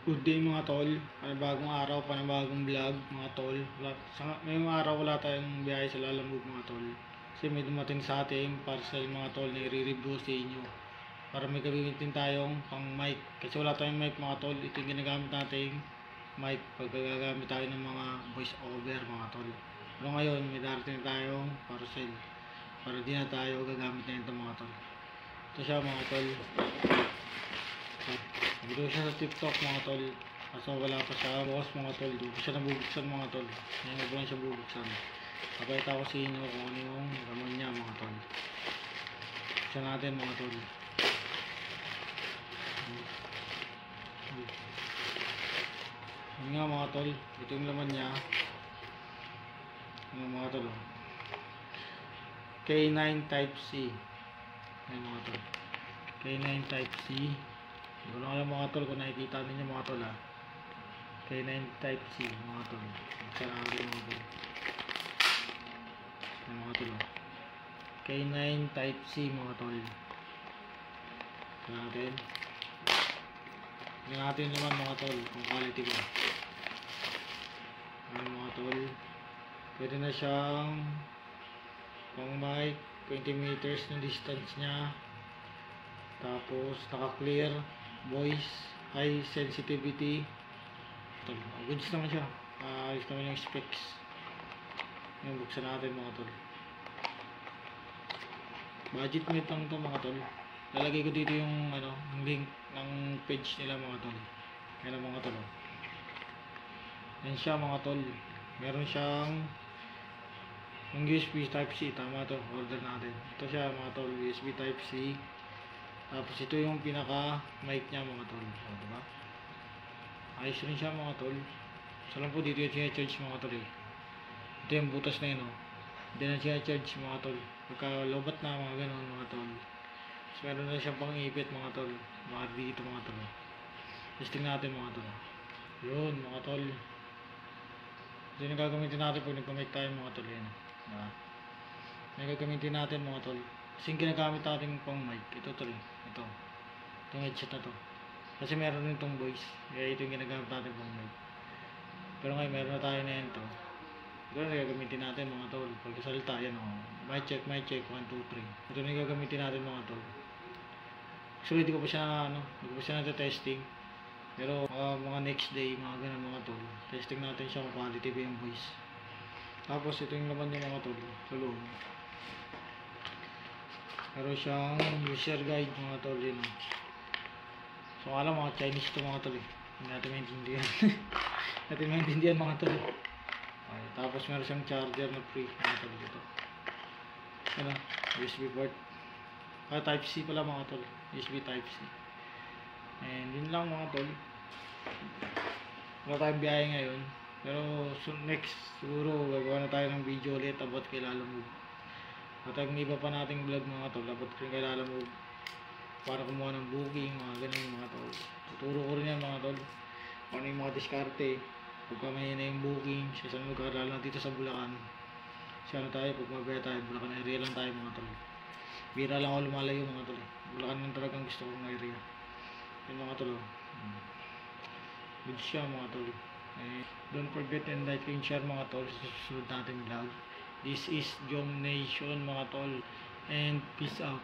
Good day mga tol, panibagong araw, panibagong vlog mga tol. Ngayong araw wala tayong biyahe sa Lalamove mga tol. Kasi may dumating sa ating parcel mga tol na i-review sa inyo. Para may gagamitin tayong pang mic. Kasi wala tayong mic mga tol, ito yung ginagamit nating mic pag gagamit tayo ng mga voice over mga tol. Pero ngayon may darating tayong parcel. Para di na tayo gagamit na ito mga tol. Ito siya mga tol. Video siya sa TikTok mga tol. Kaso wala pa siya bukas mga tol. Doon siya nabubuksan mga tol. Ngayon ko lang siya bubuksan. Papayta ko sa inyo kung ano yung laman niya mga tol. Buksan natin mga tol. Yun nga mga tol. Ito yung laman niya. Ano mga tol. K9 Type C. Ayan mga tol. K9 Type C. Hindi ko lang alam mga tol kung nakikita ninyo mga tol ha. K9 Type C mga tol. Magkarami mga tol. Ayan mga tol. K9 Type C mga tol. Tignan natin. Tignan natin naman mga tol kung quality ba. Ayan mga tol. Pwede na siyang pang mic. 20 meters na distance niya. Tapos naka-clear voice, high sensitivity. Ito, goods naman siya. Ayos naman yung specs. Yung buksan natin mga tol. Budget mate lang ito mga tol. Lalagay ko dito yung ano, yung link ng page nila mga tol. Yan ang mga tol. Yan siya mga tol. Meron siyang yung USB Type C. Tama to, order natin. Ito siya mga tol, USB Type C. Tapos ito yung pinaka mic niya mga tol. O, diba? Ayos rin siya mga tol. So lang po dito yung siya-charge mga tol eh. Ito yung butas na yun o. Hindi na siya-charge mga tol. Pagka lobat na mga ganun mga tol. So meron na siyang pang-ipit mga tol. Mga dito mga tol. Testing natin mga tol. Yun mga tol. Ito yung gagamitin natin pag nagpa-mic tayo mga tol. Yan. Diba? Yung gagamitin natin mga tol. Kasi yung ginagamit natin pang mic, ito tol, ito. Itong headset na to. Kasi meron rin itong voice, kaya ito yung ginagamit natin pang mic. Pero ngayon meron na tayo na ito. Ito na gagamitin natin mga tol. Pagkasalita, yan o. Mic check, 1, 2, 3. Ito na yung gagamitin natin mga tol. Actually, di ko pa siya, di ko pa siya na-testing. Pero mga next day, mga ganun mga tol. Testing natin siya kung quality ba yung voice. Tapos ito yung laman niya mga tol. Sa loob. Meron siyang user guide mga tol din. So alam mga Chinese ito mga tol eh. Hindi natin maintindihan. Natin maintindihan mga tol. Okay, tapos meron siyang charger na free mga tol dito. Ano? USB port. Type C pala mga tol. USB Type C. And yun lang mga tol. Wala tayong biyahe ngayon. Pero so next siguro gagawa na tayo ng video ulit about kay Lalamove. At ang iba pa nating vlog mga tol, dapat rin kailangan mo para kumuha ng booking, mga ganun mga tol. Tuturo ko rin yan mga tol. Ano yung mga diskarte. Pagka may na yung booking, sa isang lugar, lalo na dito sa Bulacan. Kasi ano tayo, pag mabaya tayo, Bulacan area lang tayo mga tol. Bira lang ako lumalayo mga tol. Bulacan lang talagang gusto kong area. Yun mga tol. Good siya mga tol. Don't forget and like and share mga tol sa susunod natin vlog. This is Jom Nation mga tol, and peace out.